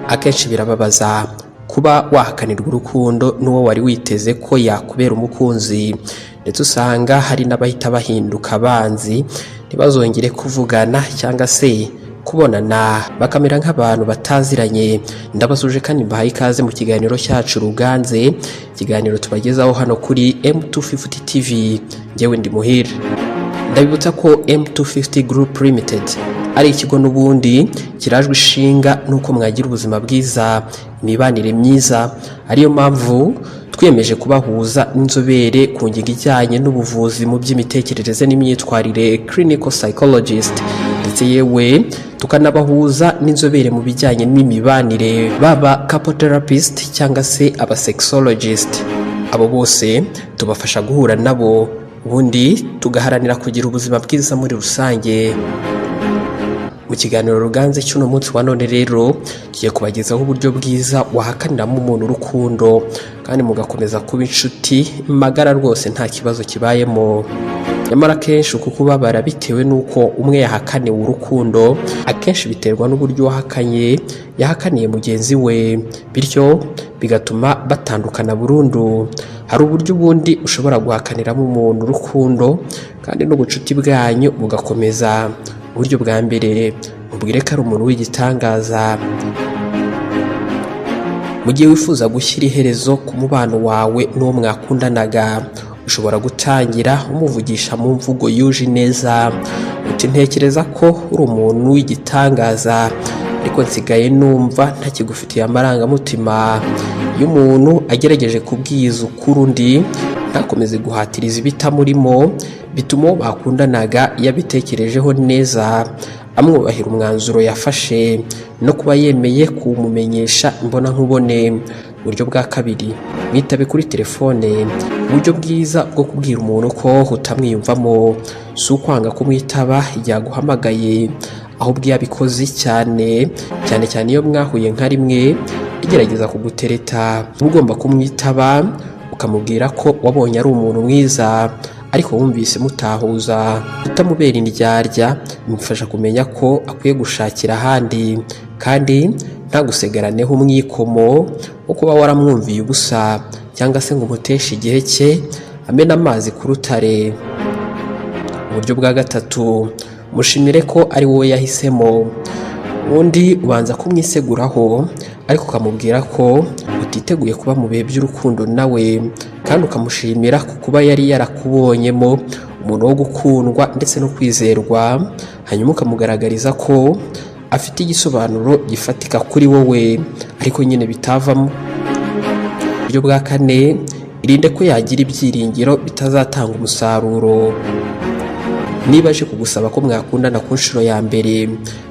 akenshi birababaza kuba wahakanirwa urukundo n'uwo wari witeze ko yakubera umukunzi, ndetse usanga hari n'abahita bahinduka abanzi ntibazongere kuvugana cyangwa se kubonana, bakamera nk'abantu bataziranye. Ndabasuje kandi mbahaye ikaze mu kiganiro cyacu Ruganze, ikiganiro tubagezaho hano kuri M250 TV. Njyewe ndi Muhire. Ndabibutsa ko M250 Group Limited ari ikigo n'ubundi kirajwe ishinga nuko mwagira ubuzima bwiza, imibanire myiza. Ariyo mpamvu twiyemeje kubahuza n'inzobere ku ngingo ijyanye n'ubuvuzi mu by'imitekerereze n'imyitwarire, clinical psychologist, ndetse yewe tukanabahuza n'inzobere mu bijyanye n'imibanire, baba couple therapist cyangwa se aba sexologist. Abo bose tubafasha guhura nabo, ubundi tugaharanira kugira ubuzima bwiza muri rusange. Mu kiganiro Ruganze cy'uno munsi wa none rero tugiye kubagezaho uburyo bwiza wahakaniramo umuntu urukundo kandi mugakomeza kuba inshuti magara rwose nta kibazo kibayemo. Nyamara kenshi uku kubabara bitewe n'uko umwe yahakaniwe urukundo, akenshi biterwa n'uburyo yahakaniye mugenzi we, bityo bigatuma batandukana burundu. Hari uburyo ubundi ushobora guhakaniramo umuntu urukundo kandi n'ubucuti bwanyu bugakomeza. Uburyo bwa mbere, mubwire ko ari umuntu w'igitangaza. Mu gihe wifuza gushyira iherezo ku mubano wawe n'uwo mwakundanaga, ushobora gutangira umuvugisha mu mvugo yuje neza uti, ntekereza ko uri umuntu w'igitangaza, ariko nsigaye numva ntakigufitiye amarangamutima. Iyo umuntu agerageje kubwiza ukuri undi, ntakomeze guhatiriza ibitamurimo, bituma bakundanaga yabitekerejeho neza, amwubahira umwanzuro yafashe no kuba yemeye kumumenyesha imbona nkubone. Uburyo bwa kabiri, mwitabe kuri telefone. Uburyo bwiza bwo kubwira umuntu ko utamwiyumvamo si ukwanga kumwitaba igihe aguhamagaye, ahubwo iyo abikoze cyane iyo mwahuye nka rimwe igerageza kugutereta, ugomba kumwitaba ukamubwira ko wabonye ari umuntu mwiza, ariko wumvise mutahuza. Utamubera indyarya bimufasha kumenya ko akwiye gushakira ahandi, kandi ntagusegaraneho umwikomo wo kuba waramwumviye ubusa cyangwa se ngo umuteshe igihe cye amena amazi ku rutare. Uburyo bwa gatatu, mushimire ko ari wowe yahisemo. Ubundi ubanza kumwiseguraho, ariko ukamubwira ko utiteguye kuba mu bihe by'urukundo nawe, kandi ukamushimira ku kuba yari yarakubonyemo umuntu wo gukundwa ndetse no kwizerwa. Hanyuma ukamugaragariza ko afite igisobanuro gifatika kuri wowe, ariko nyine bitavamo. Uburyo bwa kane, irinde ko yagira ibyiringiro bitazatanga umusaruro. Niba aje kugusaba ko mwakundana ku nshuro ya mbere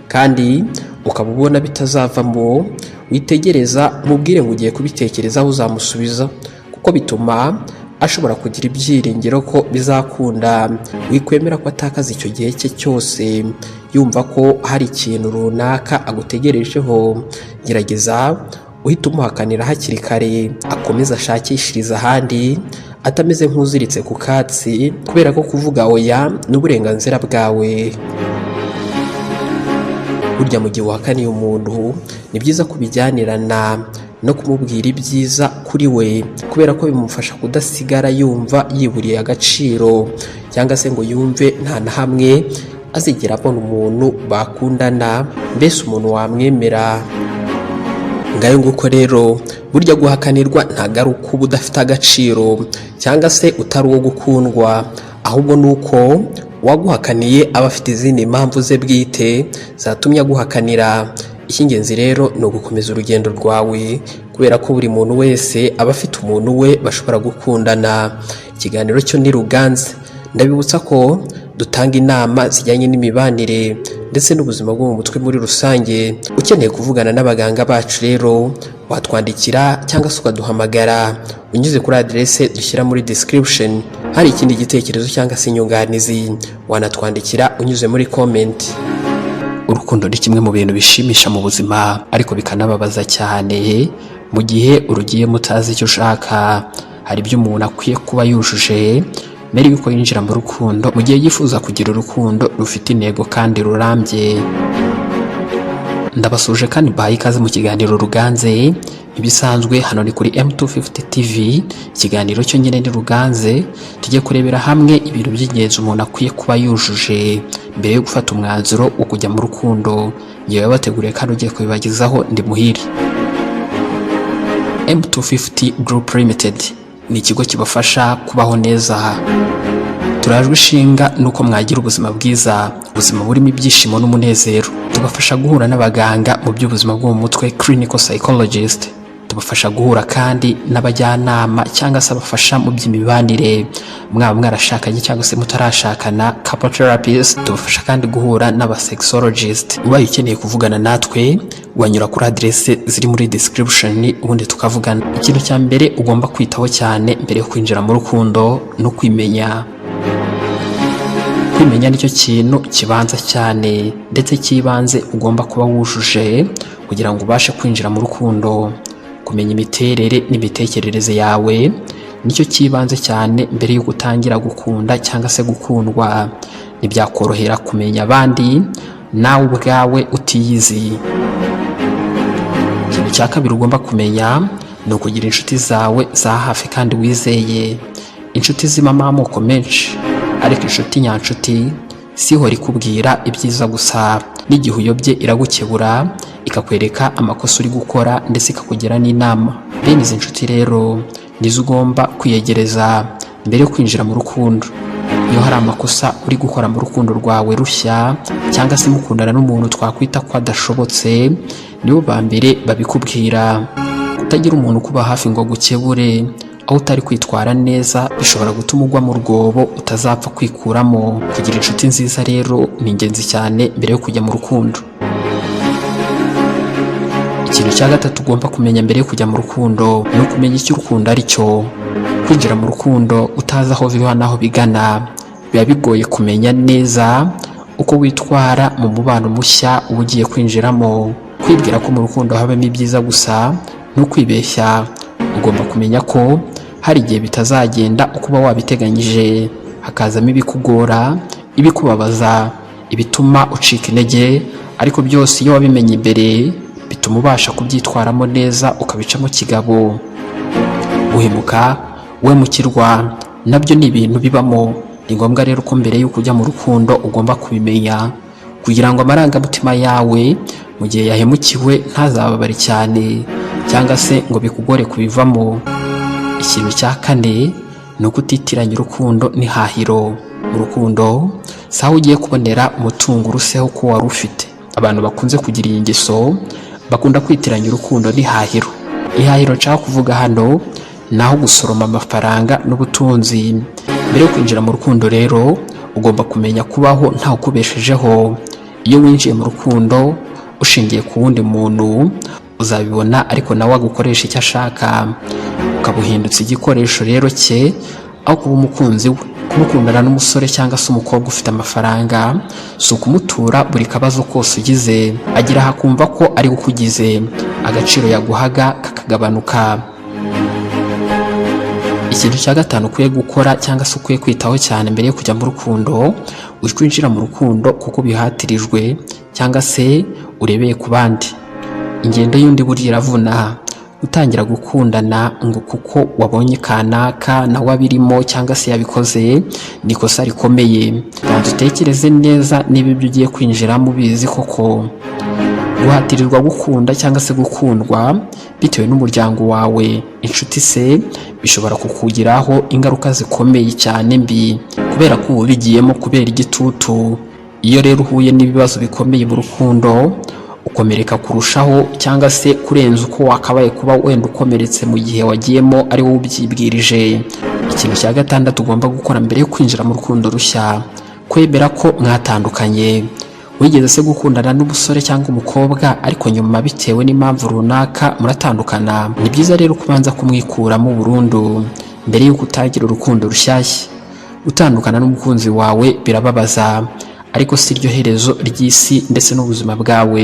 kandi ukaba ubona bitazavamo, witegereza umubwire ngo ugiye kubitekerezaho uzamusubiza, kuko bituma ashobora kugira ibyiringiro ko bizakunda. Wikwemera ko atakaza icyo gihe cye cyose yumva ko hari ikintu runaka agutegerejeho. Gerageza uhita umuhakanira hakiri kare, akomeza ashakishiriza ahandi, atameze nk'uziritse ku katsi, kubera ko kuvuga oya n'uburenganzira bwawe. Burya mu gihe wahakaniye umuntu, ni byiza kubijyanirana no kumubwira ibyiza kuri we, kubera ko bimufasha kudasigara yumva yiburiye agaciro, cyangwa se ngo yumve nta na hamwe azigera abona umuntu bakundana, mbese umuntu wamwemera. Ngayo nguko rero, burya guhakanirwa ntabwo ari uko uba udafite agaciro cyangwa se utari uwo gukundwa, ahubwo ni uko waguhakaniye aba afite izindi mpamvu ze bwite zatumye aguhakanira. Icy'ingenzi rero ni ugukomeza urugendo rwawe, kubera ko buri muntu wese aba afite umuntu we bashobora gukundana. Ikiganiro cyo ni Ruganze. Ndabibutsa ko dutanga inama zijyanye n'imibanire ndetse n'ubuzima bwo mu mutwe muri rusange. Ukeneye kuvugana n'abaganga bacu rero, watwandikira cyangwa se ukaduhamagara unyuze kuri adresse dushyira muri description. Hari ikindi gitekerezo cyangwa se inyunganizi, wanatwandikira unyuze muri comment. Urukundo ni kimwe mu bintu bishimisha mu buzima, ariko bikanababaza cyane mu gihe urugiye mutazi icyo ushaka. Hari ibyo umuntu akwiye kuba yujuje mbere yuko yinjira mu rukundo, mu gihe yifuza kugira urukundo rufite intego kandi rurambye. Ndabasuje kandi bahaye ikaze mu kiganiro Ruganze. Ibisanzwe hano ni kuri M250 TV, ikiganiro cyo nyine ni Ruganze. Tujye kurebera hamwe ibintu by'ingenzi umuntu akwiye kuba yujuje mbere yo gufata umwanzuro wo kujya mu rukundo. Yewe bateguriye kandi ugiye kubibagezaho ndi Muhire. M250 Group Limited ni ikigo kibafasha kubaho neza. Turajwe ishinga nuko mwagira ubuzima bwiza, ubuzima burimo ibyishimo n'umunezero. Tubafasha guhura n'abaganga mu by'ubuzima bwo mu mutwe, clinical psychologist. Tubafasha guhura kandi n'abajyanama cyangwa se abafasha mu by'imibanire, mwaba mwarashakanye cyangwa se mutarashakana, couple therapist. Tubafasha kandi guhura n'abasexologist. Ubaye ukeneye kuvugana natwe, wanyura kuri adresse ziri muri description ubundi tukavugana. Ikintu cya mbere ugomba kwitaho cyane mbere yo kwinjira mu rukundo no kwimenya. Kwimenya nicyo kintu kibanza cyane ndetse kibanze ugomba kuba wujuje kugira ngo ubashe kwinjira mu rukundo. Kumenya imiterere n'imitekerereze yawe nicyo kibanze cyane mbere yo gutangira gukunda cyangwa se gukundwa. Ntibyakorohera kumenya abandi nawe ubwawe utiyizi. Ikintu cya kabiri ugomba kumenya ni ukugira inshuti zawe za hafi kandi wizeye. Inshuti zibamo amoko menshi, ariko inshuti nyanshuti siho rikubwira ibyiza gusa. N'igihe uyobye iragukebura, ikakwereka amakosa uri gukora ndetse ikakugira n'inama. Bene izi nshuti rero nizo ugomba kwiyegereza mbere yo kwinjira mu rukundo. Iyo hari amakosa uri gukora mu rukundo rwawe rushya cyangwa se mukundana n'umuntu twakwita ko adashobotse, nibo ba mbere babikubwira. Kutagira umuntu kuba hafi ngo gukebure aho utari kwitwara neza bishobora gutuma ugwa mu rwobo utazapfa kwikuramo. Kugira inshuti nziza rero ni ingenzi cyane mbere yo kujya mu rukundo. Ikintu cya gatatu ugomba kumenya mbere yo kujya mu rukundo ni ukumenya icyo urukundo ari cyo. Kwinjira mu rukundo utazi aho biva n'aho bigana biba bigoye kumenya neza uko witwara mu mubano mushya uba ugiye kwinjiramo. Kwibwira ko mu rukundo habamo ibyiza gusa no kwibeshya. Ugomba kumenya ko hari igihe bitazagenda uko uba wabiteganyije, hakazamo ibikugora, ibikubabaza, ibituma ucika intege, ariko byose iyo wabimenye imbere bituma ubasha kubyitwaramo neza ukabicamo kigabo. Guhemuka, wemukirwa nabyo ni ibintu bibamo. Ni ngombwa rero ko mbere y'uko ujya mu rukundo ugomba kubimenya kugira ngo amarangamutima yawe mu gihe yahemukiwe ntazababare cyane cyangwa se ngo bikugore kubivamo. Ikintu cya kane ni ukutitiranya urukundo n'ihahiro. Mu rukundo saho ugiye kubonera umutungo uruseho ko wari ufite. Abantu bakunze kugira iyi ngeso bakunda kwitiranya urukundo n'ihahiro. Ihahiro nshaka kuvuga hano naho gusoroma amafaranga n'ubutunzi. Mbere yo kwinjira mu rukundo rero ugomba kumenya kubaho nta ukubeshejeho. Iyo winjiye mu rukundo ushingiye ku wundi muntu uzabibona, ariko nawe agukoresha icyo ashaka, ukabuhindutse igikoresho rero cye aho kuba umukunzi we. Kumukundana n'umusore cyangwa se umukobwa ufite amafaranga si ukumutura buri kabazo kose ugize. Agira hakumva ko ari gukugize, agaciro yaguhaga kakagabanuka. Ikintu cya gatanu ukwiye gukora cyangwa se ukwiye kwitaho cyane mbere yo kujya mu rukundo, uri kwinjira mu rukundo kuko bihatirijwe cyangwa se urebeye ku bandi. Ingendo y'undi burya iravuna. Utangira gukundana ngo kuko wabonye kanaka nawe abirimo cyangwa se yabikoze ni ikosa rikomeye. Banza utekereze neza niba ibyo ugiye kwinjiramo ubizi koko. Guhatirirwa gukunda cyangwa se gukundwa bitewe n'umuryango wawe, inshuti se, bishobora kukugiraho ingaruka zikomeye cyane mbi kubera ko uba bigiyemo kubera igitutu. Iyo rero uhuye n'ibibazo bikomeye mu rukundo ukomereka kurushaho cyangwa se kurenza uko wakabaye kuba wenda ukomeretse mu gihe wagiyemo ari wowe ubyibwirije. Ikintu cya gatandatu ugomba gukora mbere yo kwinjira mu rukundo rushya, kwemera ko mwatandukanye. Wigeze se gukundana n'umusore cyangwa umukobwa ariko nyuma bitewe n'impamvu runaka muratandukana? Ni byiza rero kubanza kumwikuramo burundu mbere y'uko utangira urukundo rushyashya. Gutandukana n'umukunzi wawe birababaza, ariko si ryo herezo ry'isi ndetse n'ubuzima bwawe.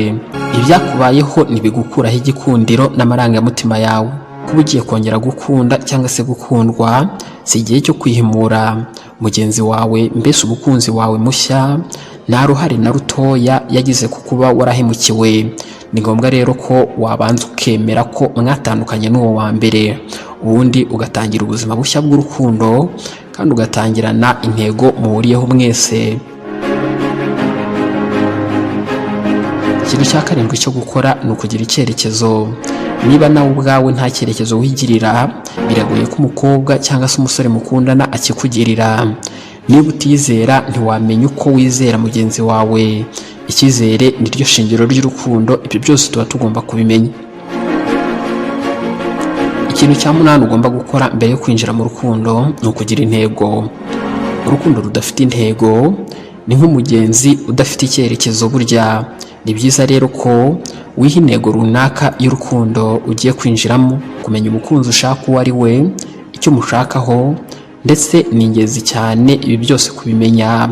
Ibyakubayeho ntibigukuraho igikundiro n'amarangamutima yawe. Kuba ugiye kongera gukunda cyangwa se gukundwa si igihe cyo kwihimura. Mugenzi wawe mbese umukunzi wawe mushya nta ruhare na ruto gatoya yagize ku kuba warahemukiwe. Ni ngombwa rero ko wabanza ukemera ko mwatandukanye n'uwo wa mbere, ubundi ugatangira ubuzima bushya bw'urukundo kandi ugatangirana intego muhuriyeho mwese. Ikintu cya karindwi cyo gukora ni ukugira icyerekezo. Niba nawe ubwawe nta cyerekezo wigirira, biragoye ko umukobwa cyangwa se umusore mukundana akikugirira. Niba utizera ntiwamenya uko wizera mugenzi wawe. Icyizere ni ryo shingiro ry'urukundo, ibyo byose tuba tugomba kubimenya. Ikintu cya munani ugomba gukora mbere yo kwinjira mu rukundo ni ukugira intego. Urukundo rudafite intego ni nk'umugenzi udafite icyerekezo. Burya ni byiza rero ko wiha intego runaka y'urukundo ugiye kwinjiramo. Kumenya umukunzi ushaka uwo ari we, icyo mushakaho, ndetse ni ingenzi cyane ibi byose kubimenya.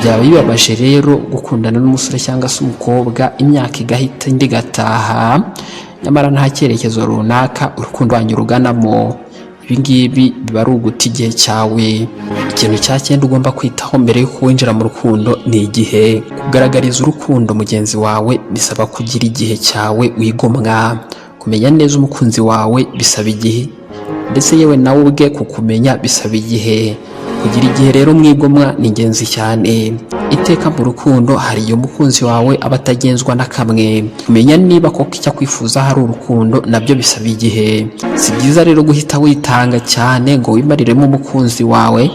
Byaba bibabaje rero gukundana n'umusore cyangwa se umukobwa imyaka igahita indi igataha, nyamara nta cyerekezo runaka urukundo wanyu ruganamo. Ibi ngibi biba ari uguta igihe cyawe. Ikintu cya 9 ugomba kwitaho mbere yo kwinjira mu rukundo ni igihe. Kugaragariza urukundo mugenzi wawe bisaba kugira igihe cyawe wigomwa. Kumenya neza umukunzi wawe bisaba igihe, ndetse yewe nawe ubwe kukumenya bisaba igihe. Kugira igihe rero mwigomwa ni ingenzi cyane. Iteka mu rukundo hari iyo mukunzi wawe aba atagenzwa na kamwe. Kumenya niba koko icyo kwifuza hari urukundo nabyo bisaba igihe. Si byiza rero guhita witanga cyane ngo wimariremo umukunzi wawe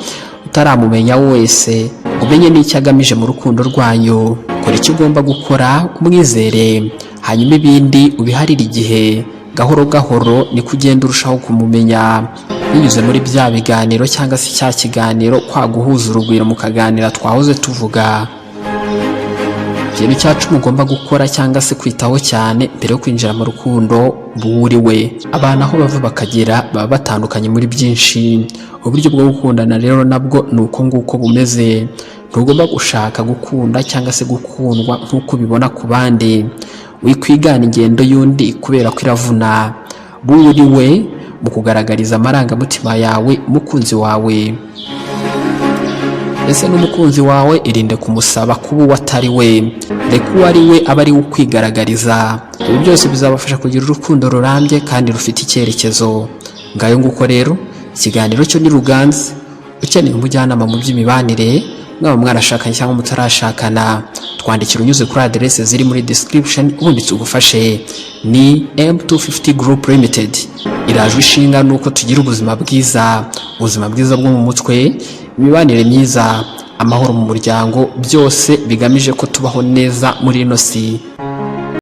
utaramumenya wese, umenye n'icyo agamije mu rukundo rwanyu. Kora icyo ugomba gukora, umwizere, hanyuma ibindi ubiharire igihe. Gahoro gahoro ni kugenda urushaho kumumenya, binyuze muri bya biganiro cyangwa se cya kiganiro, kwa guhuza urugwiro mukaganira twahoze tuvuga. Ikintu cya 10 ugomba gukora cyangwa se kwitaho cyane mbere yo kwinjira mu rukundo buhuriwe. Abantu aho bava bakagera baba batandukanye muri byinshi. Uburyo bwo gukundana rero nabwo ni uko nguko bumeze. Ntugomba gushaka gukunda cyangwa se gukundwa nk'uko ubibona ku bandi. Wikwigana ingendo y'undi kubera ko iravuna. Buhuriwe mu kugaragariza amarangamutima yawe umukunzi wawe. Ese n'umukunzi wawe irinde kumusaba kuba uwo atari we. Reka uwo ari we aba ari we ukwigaragariza. Ibi byose bizabafasha kugira urukundo rurambye kandi rufite icyerekezo. Ngayo nguko rero ikiganiro cyo ni Ruganzi. Ukeneye umujyanama mu by'imibanire, mwaba mwarashakanye cyangwa mutarashakana, twandikira unyuze kuri adresse ziri muri description ubundi tugufashe. Ni M250 Group Limited. Irajwe ishinga nuko tugira ubuzima bwiza bwo mu mutwe, imibanire myiza, amahoro mu muryango, byose bigamije ko tubaho neza muri ino si.